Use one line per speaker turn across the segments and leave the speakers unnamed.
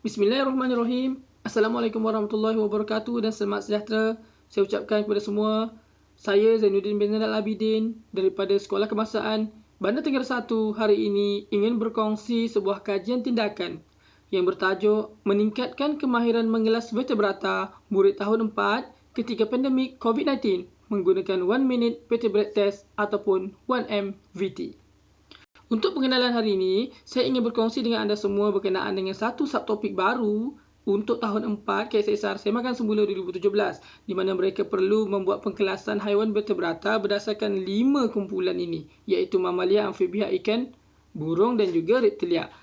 Bismillahirrahmanirrahim. Assalamualaikum warahmatullahi wabarakatuh dan selamat sejahtera. Saya ucapkan kepada semua. Saya Zainuddin bin Zainal Abidin daripada Sekolah Kebangsaan Bandar Tenggara 1 hari ini ingin berkongsi sebuah kajian tindakan yang bertajuk Meningkatkan Kemahiran Mengelas Vertebrata Murid Tahun 4 ketika pandemik COVID-19 menggunakan 1 Minute Vertebrate Test ataupun 1MVT. Untuk pengenalan hari ini, saya ingin berkongsi dengan anda semua berkenaan dengan satu subtopik baru untuk tahun 4 KSSR Semakan Semula 2017 di mana mereka perlu membuat pengkelasan haiwan vertebrata berdasarkan 5 kumpulan ini iaitu mamalia, amfibia, ikan, burung dan juga reptilia.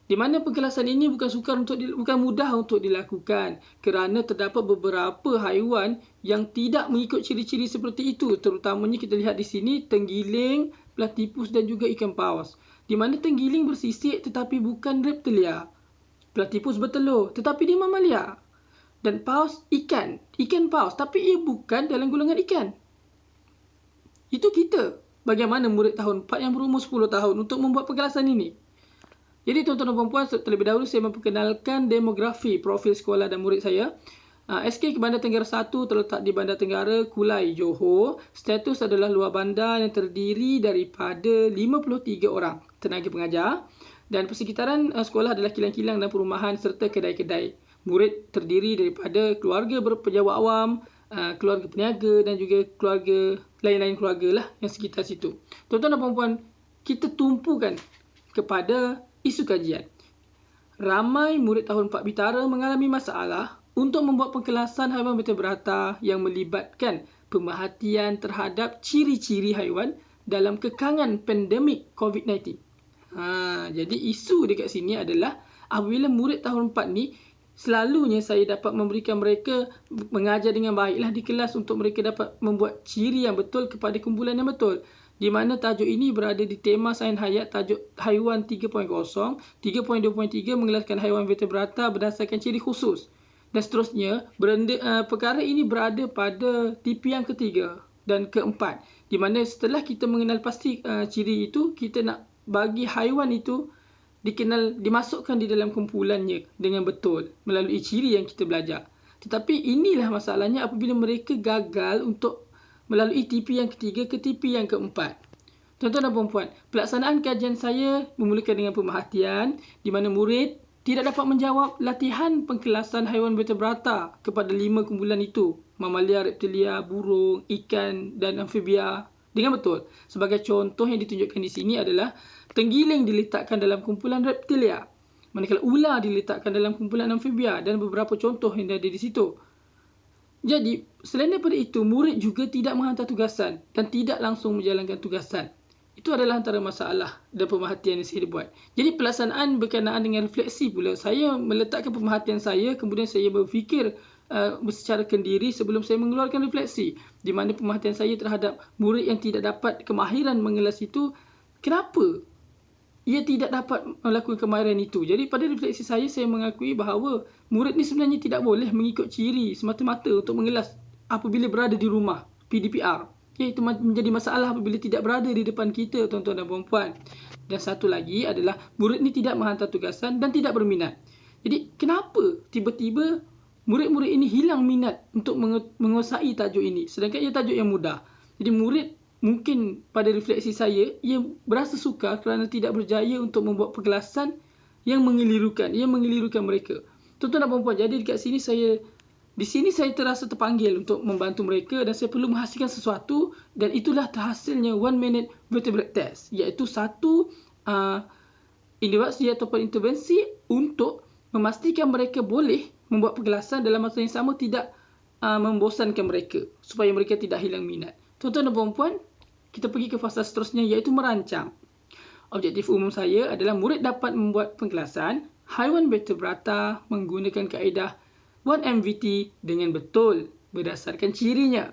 Di mana pengkelasan ini bukan mudah untuk dilakukan kerana terdapat beberapa haiwan yang tidak mengikut ciri-ciri seperti itu. Terutamanya kita lihat di sini tenggiling, platypus dan juga ikan paus. Di mana tenggiling bersisik tetapi bukan reptilia. Platypus bertelur tetapi dia mamalia. Dan paus ikan paus tapi ia bukan dalam golongan ikan. Itu kita. Bagaimana murid tahun 4 yang berumur 10 tahun untuk membuat pengkelasan ini? Jadi tuan-tuan dan puan-puan, terlebih dahulu saya memperkenalkan demografi profil sekolah dan murid saya. SK Bandar Tenggara 1 terletak di Bandar Tenggara, Kulai, Johor. Status adalah luar bandar yang terdiri daripada 53 orang tenaga pengajar. Dan persekitaran sekolah adalah kilang-kilang dan perumahan serta kedai-kedai. Murid terdiri daripada keluarga berpejabat awam, keluarga peniaga dan juga keluarga lain-lain keluarga lah yang sekitar situ. Tuan-tuan dan puan-puan, kita tumpukan kepada isu kajian. Ramai murid tahun 4 Bitara mengalami masalah untuk membuat pengkelasan haiwan vertebrata yang melibatkan pemerhatian terhadap ciri-ciri haiwan dalam kekangan pandemik COVID-19. Jadi isu dekat sini adalah apabila murid tahun 4 ni selalunya saya dapat memberikan mereka mengajar dengan baiklah di kelas untuk mereka dapat membuat ciri yang betul kepada kumpulan yang betul. Di mana tajuk ini berada di tema sains hayat tajuk haiwan 3.0, 3.2.3 mengelaskan haiwan vertebrata berdasarkan ciri khusus. Dan seterusnya, perkara ini berada pada TP yang ketiga dan keempat. Di mana setelah kita mengenal pasti ciri itu, kita nak bagi haiwan itu dimasukkan di dalam kumpulannya dengan betul melalui ciri yang kita belajar. Tetapi inilah masalahnya apabila mereka gagal untuk melalui TP yang ketiga ke TP yang keempat. Tuan-tuan dan puan-puan, pelaksanaan kajian saya memulakan dengan pemerhatian di mana murid tidak dapat menjawab latihan pengkelasan haiwan vertebrata kepada 5 kumpulan itu, mamalia, reptilia, burung, ikan dan amfibia dengan betul. Sebagai contoh yang ditunjukkan di sini adalah tenggiling diletakkan dalam kumpulan reptilia, manakala ular diletakkan dalam kumpulan amfibia dan beberapa contoh yang ada di situ. Jadi, selain daripada itu, murid juga tidak menghantar tugasan dan tidak langsung menjalankan tugasan. Itu adalah antara masalah dan pemerhatian yang saya buat. Jadi, pelaksanaan berkenaan dengan refleksi pula. Saya meletakkan pemerhatian saya, kemudian saya berfikir secara kendiri sebelum saya mengeluarkan refleksi. Di mana pemerhatian saya terhadap murid yang tidak dapat kemahiran mengelas itu, kenapa ia tidak dapat melakukan kemahiran itu. Jadi pada refleksi saya mengakui bahawa murid ni sebenarnya tidak boleh mengikut ciri semata-mata untuk mengelas apabila berada di rumah, PDPR. Itu menjadi masalah apabila tidak berada di depan kita, tuan-tuan dan puan-puan. Dan satu lagi adalah murid ni tidak menghantar tugasan dan tidak berminat. Jadi kenapa tiba-tiba murid-murid ini hilang minat untuk menguasai tajuk ini sedangkan ia tajuk yang mudah. Jadi murid mungkin pada refleksi saya, ia berasa sukar kerana tidak berjaya untuk membuat pengkelasan yang mengelirukan mereka. Tuan-tuan dan puan-puan, jadi dekat sini saya terasa terpanggil untuk membantu mereka dan saya perlu menghasilkan sesuatu dan itulah terhasilnya 1 Minute Vertebrate Test, iaitu satu inovasi ataupun intervensi untuk memastikan mereka boleh membuat pengkelasan dalam masa yang sama tidak membosankan mereka supaya mereka tidak hilang minat. Tuan-tuan dan puan-puan, kita pergi ke fasa seterusnya iaitu merancang. Objektif umum saya adalah murid dapat membuat pengkelasan haiwan vertebrata menggunakan kaedah 1MVT dengan betul berdasarkan cirinya.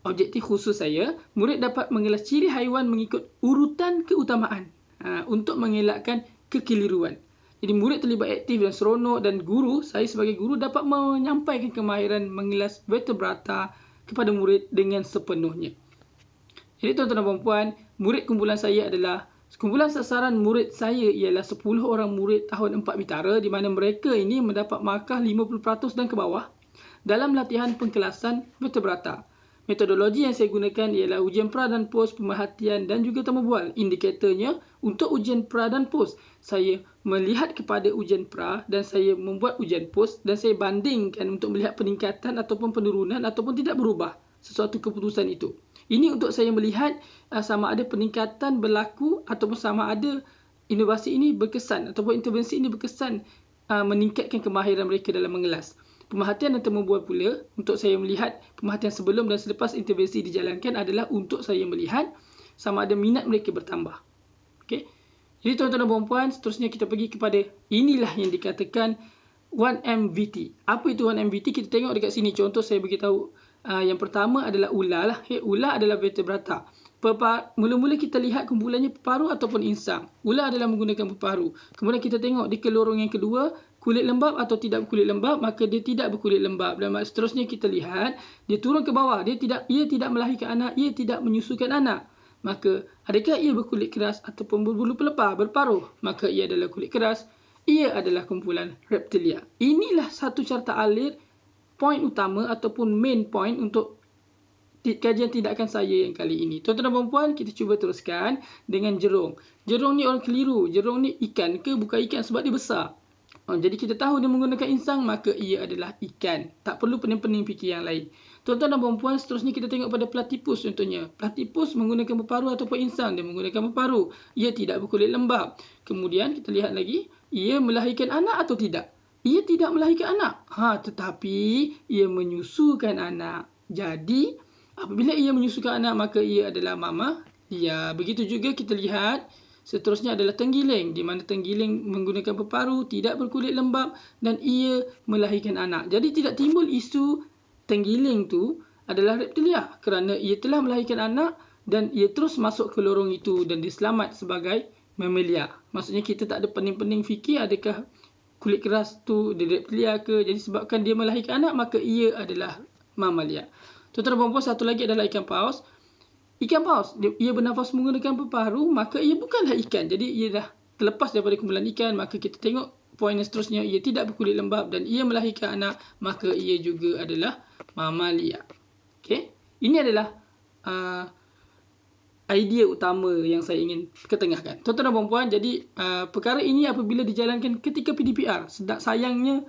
Objektif khusus saya, murid dapat mengelas ciri haiwan mengikut urutan keutamaan untuk mengelakkan kekeliruan. Jadi murid terlibat aktif dan seronok dan guru, saya sebagai guru dapat menyampaikan kemahiran mengelas vertebrata kepada murid dengan sepenuhnya. Jadi tuan-tuan dan puan-puan, murid kumpulan saya adalah Kumpulan sasaran murid saya ialah 10 orang murid tahun 4 Bitara di mana mereka ini mendapat markah 50% dan ke bawah dalam latihan pengkelasan vertebrata. Metodologi yang saya gunakan ialah ujian pra dan pos, pemerhatian dan juga temu bual. Indikatornya untuk ujian pra dan pos, saya melihat kepada ujian pra dan saya membuat ujian pos dan saya bandingkan untuk melihat peningkatan ataupun penurunan ataupun tidak berubah sesuatu keputusan itu. Ini untuk saya melihat sama ada peningkatan berlaku ataupun sama ada inovasi ini berkesan ataupun intervensi ini berkesan meningkatkan kemahiran mereka dalam mengelas. Pemerhatian dan temu bual pula untuk saya melihat pemerhatian sebelum dan selepas intervensi dijalankan adalah untuk saya melihat sama ada minat mereka bertambah. Okey. Jadi tuan-tuan dan puan-puan, seterusnya kita pergi kepada inilah yang dikatakan 1MVT. Apa itu 1MVT? Kita tengok dekat sini. Contoh saya beritahu. Yang pertama adalah ular lah. Ular adalah vertebrata. Mula-mula kita lihat kumpulannya peparuh ataupun insang. Ular adalah menggunakan peparuh. Kemudian kita tengok di kelorong yang kedua, kulit lembab atau tidak berkulit lembab, maka dia tidak berkulit lembab. Dan seterusnya kita lihat, dia turun ke bawah. Ia tidak melahirkan anak, ia tidak menyusukan anak. Maka adakah ia berkulit keras ataupun berbulu pelepah, berparuh? Maka ia adalah kulit keras. Ia adalah kumpulan reptilia. Inilah satu carta alir poin utama ataupun main point untuk kajian tindakan saya yang kali ini. Tuan-tuan dan puan-puan, kita cuba teruskan dengan jerung. Jerung ni orang keliru. Jerung ni ikan ke? Bukan ikan sebab dia besar. Jadi kita tahu dia menggunakan insang, maka ia adalah ikan. Tak perlu pening-pening fikir yang lain. Tuan-tuan dan puan-puan, seterusnya kita tengok pada platypus contohnya. Platypus menggunakan berparuh ataupun insang. Dia menggunakan berparuh. Ia tidak berkulit lembab. Kemudian kita lihat lagi, ia melahirkan anak atau tidak? Ia tidak melahirkan anak. Tetapi ia menyusukan anak. Jadi, apabila ia menyusukan anak, maka ia adalah mamalia. Begitu juga kita lihat, seterusnya adalah tenggiling. Di mana tenggiling menggunakan peparuh, tidak berkulit lembab dan ia melahirkan anak. Jadi, tidak timbul isu tenggiling tu adalah reptilia. Kerana ia telah melahirkan anak dan ia terus masuk ke lorong itu dan diselamat sebagai mamalia. Maksudnya kita tak ada pening-pening fikir adakah kulit keras tu dia reptilia ke. Jadi sebabkan dia melahirkan anak, maka ia adalah mamalia. Tuan-tuan dan puan-puan, satu lagi adalah ikan paus. Ikan paus, ia bernafas menggunakan peparuh, maka ia bukanlah ikan. Jadi ia dah terlepas daripada kumpulan ikan. Maka kita tengok poin yang seterusnya, ia tidak berkulit lembab dan ia melahirkan anak, maka ia juga adalah mamalia. Okay? Ini adalah idea utama yang saya ingin ketengahkan. Tuan-tuan dan puan-puan, jadi perkara ini apabila dijalankan ketika PDPR, sayangnya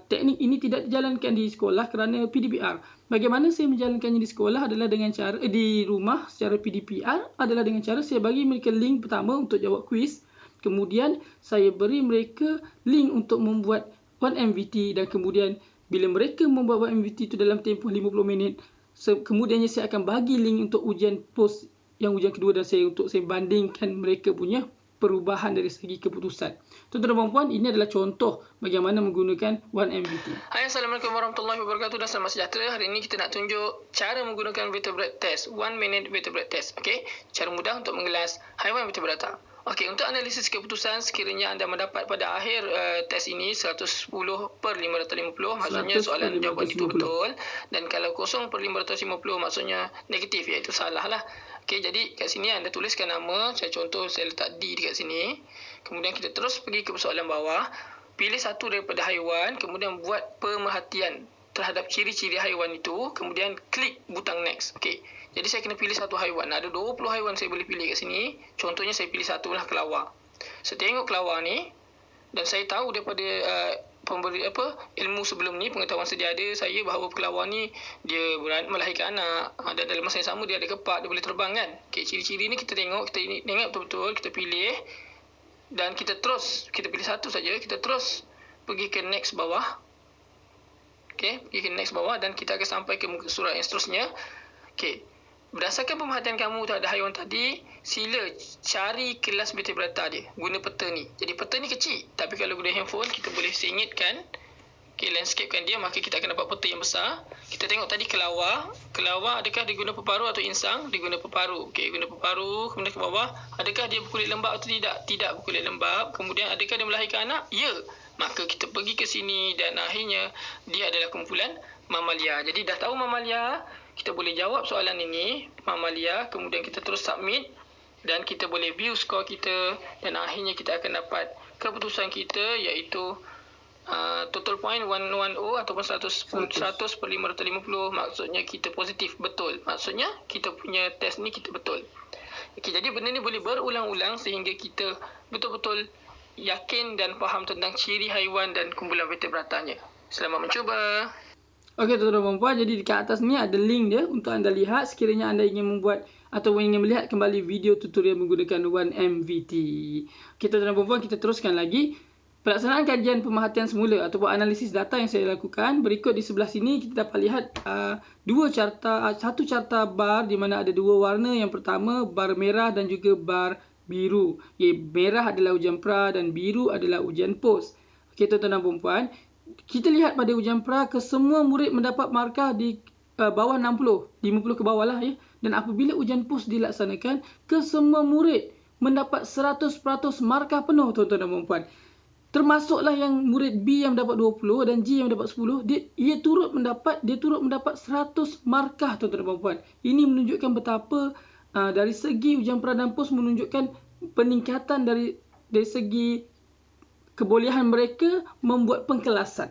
teknik ini tidak dijalankan di sekolah kerana PDPR. Bagaimana saya menjalankannya di sekolah adalah dengan cara di rumah secara PDPR adalah dengan cara saya bagi mereka link pertama untuk jawab kuis. Kemudian saya beri mereka link untuk membuat 1MVT dan kemudian bila mereka membuat 1MVT itu dalam tempoh 50 minit, kemudiannya saya akan bagi link untuk ujian post yang ujian kedua dan saya bandingkan mereka punya perubahan dari segi keputusan. Tuan-tuan dan puan-puan, ini adalah contoh bagaimana menggunakan 1MVT.
Hai, Assalamualaikum warahmatullahi wabarakatuh dan selamat sejahtera. Hari ini kita nak tunjuk cara menggunakan vertebrate test, 1 minute vertebrate test. Okey, cara mudah untuk mengelas haiwan vertebrata. Okey, untuk analisis keputusan, sekiranya anda mendapat pada akhir test ini 110 per 550, maksudnya soalan jawapan itu betul. Dan kalau 0 per 550, maksudnya negatif, iaitu salah lah. Okey, jadi kat sini anda tuliskan nama. Saya contoh, saya letak D dekat sini. Kemudian kita terus pergi ke soalan bawah. Pilih satu daripada haiwan, kemudian buat pemerhatian terhadap ciri-ciri haiwan itu. Kemudian klik butang next. Okey, jadi saya kena pilih satu haiwan. Ada 20 haiwan saya boleh pilih kat sini. Contohnya saya pilih satu lah, kelawar. Saya tengok kelawar ni dan saya tahu daripada ilmu sebelum ni, pengetahuan sedia ada saya bahawa kelawar ni dia melahirkan anak dan dalam masa yang sama dia ada kepak, dia boleh terbang kan. Okey, ciri-ciri ni kita tengok betul-betul, kita pilih dan kita pilih satu saja, kita terus pergi ke next bawah. Okey, pergi ke next bawah dan kita akan sampai ke muka surat yang seterusnya. Okey, berdasarkan pemerhatian kamu terhadap haiwan tadi, sila cari kelas vertebrata dia guna peta ni. Jadi peta ni kecil, tapi kalau guna handphone kita boleh singitkan, landscapekan dia, maka kita akan dapat peta yang besar. Kita tengok tadi kelawar adakah dia guna peparuh atau insang? Dia guna peparuh. Okey, guna peparuh. Kemudian ke bawah, adakah dia berkulit lembab atau tidak? Tidak berkulit lembab. Kemudian adakah dia melahirkan anak? Ya. Maka kita pergi ke sini dan akhirnya dia adalah kumpulan mamalia. Jadi dah tahu mamalia, kita boleh jawab soalan ini, mamalia, kemudian kita terus submit. dan kita boleh view skor kita, dan akhirnya kita akan dapat keputusan kita, iaitu total point 110 ataupun 100/550. Maksudnya kita positif, betul. Maksudnya kita punya test ni kita betul. Okey, jadi benda ni boleh berulang-ulang sehingga kita betul-betul yakin dan faham tentang ciri haiwan dan kumpulan vertebratanya. Selamat mencuba.
Okey tuan-tuan dan puan, jadi dekat atas ni ada link dia untuk anda lihat sekiranya anda ingin membuat atau ingin melihat kembali video tutorial menggunakan 1MVT. Okey tuan-tuan dan puan, kita teruskan lagi. Pelaksanaan kajian pemerhatian semula ataupun analisis data yang saya lakukan. Berikut di sebelah sini kita dapat lihat satu carta bar di mana ada dua warna. Yang pertama bar merah dan juga bar biru. Merah adalah ujian pra dan biru adalah ujian pos. Okey tuan-tuan dan puan, kita lihat pada ujian pra kesemua murid mendapat markah di bawah 60, 50 ke bawah lah ya. Dan apabila ujian pos dilaksanakan, kesemua murid mendapat 100% markah penuh tuan-tuan dan puan. Termasuklah yang murid B yang dapat 20 dan G yang dapat 10, dia turut mendapat 100 markah tuan-tuan dan puan. Ini menunjukkan betapa dari segi ujian pra dan pos menunjukkan peningkatan dari segi kebolehan mereka membuat pengkelasan.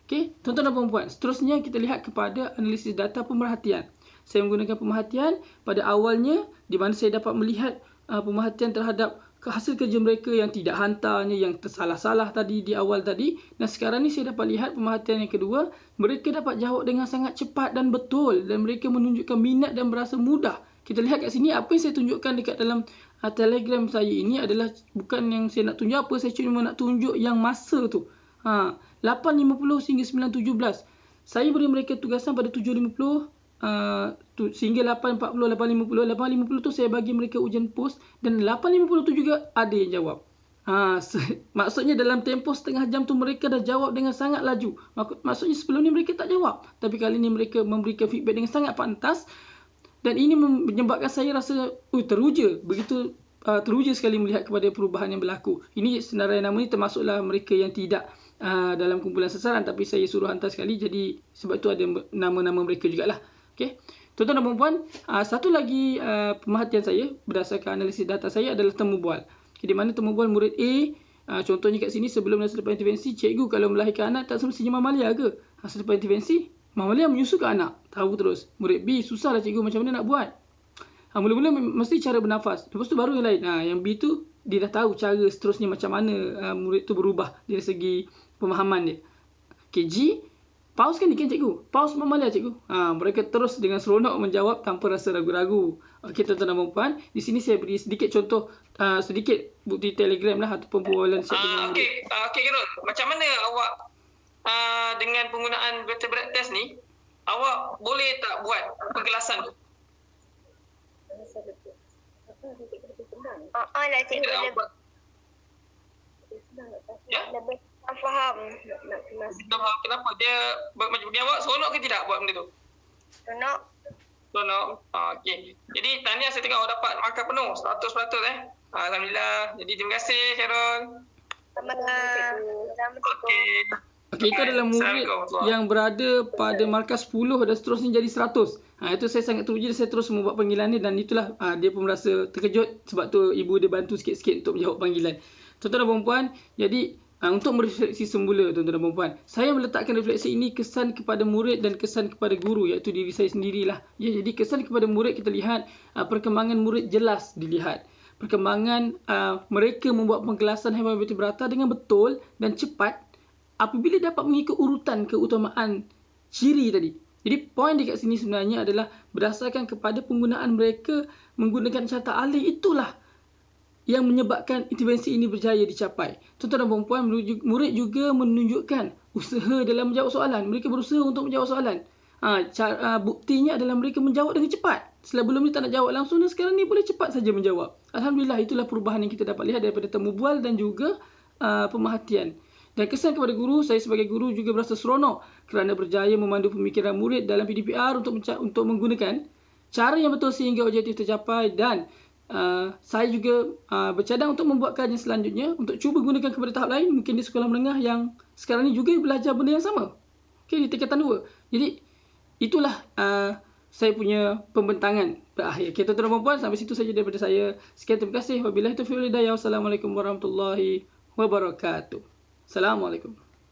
Okey, tuan-tuan dan puan, seterusnya kita lihat kepada analisis data pemerhatian. Saya menggunakan pemerhatian pada awalnya di mana saya dapat melihat pemerhatian terhadap hasil kerja mereka yang tidak hantarnya, yang tersalah-salah tadi di awal tadi. Dan sekarang ni saya dapat lihat pemerhatian yang kedua, mereka dapat jawab dengan sangat cepat dan betul dan mereka menunjukkan minat dan berasa mudah. Kita lihat kat sini apa yang saya tunjukkan dekat dalam Telegram saya ini adalah bukan yang saya nak tunjuk apa, saya cuma nak tunjuk yang masa tu. 8.50 sehingga 9.17. Saya beri mereka tugasan pada 7.50 sehingga 8.40, 8.50. 8.50 tu saya bagi mereka ujian pos dan 8.50 tu juga ada yang jawab. Maksudnya dalam tempoh setengah jam tu mereka dah jawab dengan sangat laju. Maksudnya sebelum ni mereka tak jawab, tapi kali ni mereka memberikan feedback dengan sangat pantas. Dan ini menyebabkan saya rasa teruja. Begitu teruja sekali melihat kepada perubahan yang berlaku. Ini senarai nama ni termasuklah mereka yang tidak dalam kumpulan sasaran, tapi saya suruh hantar sekali. Jadi sebab tu ada nama-nama mereka jugalah. Okey. Tuan-tuan dan puan, satu lagi pemerhatian saya berdasarkan analisis data saya adalah temu bual. Okay, di mana temu bual murid A, contohnya kat sini sebelum dan selepas intervensi, cikgu kalau melahirkan anak tak semestinya mamalia ke? Selepas intervensi, mamalia menyusukan anak. Tahu terus. Murid B, susahlah cikgu macam mana nak buat? Mula-mula mesti cara bernafas. Lepas tu baru yang lain. Yang B tu dia dah tahu cara seterusnya macam mana murid tu berubah dari segi pemahaman dia. Okay, G, pauskan dikit cikgu. Paus mamalia cikgu. Mereka terus dengan seronok menjawab tanpa rasa ragu-ragu. Okey tuan-tuan dan puan, di sini saya beri sedikit contoh, sedikit bukti Telegram lah ataupun perbualan saya dengan murid.
Okey Kirul, macam mana awak dengan penggunaan vertebrate test ni, awak boleh tak buat penggelasan tu?
Lah cikgu lebih lebih faham nak kelas.
Kita faham kenapa dia macam ni. Awak seronok ke tidak buat benda tu?
Seronok.
Okey. Jadi tahniah, saya tengok awak dapat markah penuh 100%. Alhamdulillah. Jadi terima kasih Khairul.
Sama-sama.
Okey,
itu adalah murid yang berada pada markah 10 dan seterusnya jadi 100. Itu saya sangat teruja, saya terus membuat panggilan ni dan itulah dia pun merasa terkejut sebab tu ibu dia bantu sikit-sikit untuk menjawab panggilan. Tuan-tuan dan puan, jadi untuk merefleksi semula tuan-tuan dan puan, saya meletakkan refleksi ini kesan kepada murid dan kesan kepada guru, iaitu diri saya sendirilah. Ya, jadi kesan kepada murid kita lihat perkembangan murid jelas dilihat. Perkembangan mereka membuat penggelasan haiwan vertebrata dengan betul dan cepat apabila dapat mengikut urutan keutamaan ciri tadi. Jadi poin dekat sini sebenarnya adalah berdasarkan kepada penggunaan mereka menggunakan carta alih, itulah yang menyebabkan intervensi ini berjaya dicapai. Tuan-tuan dan puan, murid juga menunjukkan usaha dalam menjawab soalan. Mereka berusaha untuk menjawab soalan. Buktinya adalah mereka menjawab dengan cepat. Sebelum ni tak nak jawab langsung dan sekarang ni boleh cepat saja menjawab. Alhamdulillah, itulah perubahan yang kita dapat lihat daripada temu bual dan juga pemerhatian. Dan kesan kepada guru, saya sebagai guru juga berasa seronok kerana berjaya memandu pemikiran murid dalam PDPR untuk menggunakan cara yang betul sehingga objektif tercapai. Dan saya juga bercadang untuk membuat kajian selanjutnya untuk cuba gunakan kepada tahap lain, mungkin di sekolah menengah yang sekarang ni juga belajar benda yang sama. Okey, di tingkatan 2. Jadi itulah saya punya pembentangan berakhir. Okay, tuan-tuan dan puan-puan, sampai situ saja daripada saya. Sekian, terima kasih. Wabillahi taufiq wal hidayah. Wassalamualaikum warahmatullahi wabarakatuh. Assalamualaikum.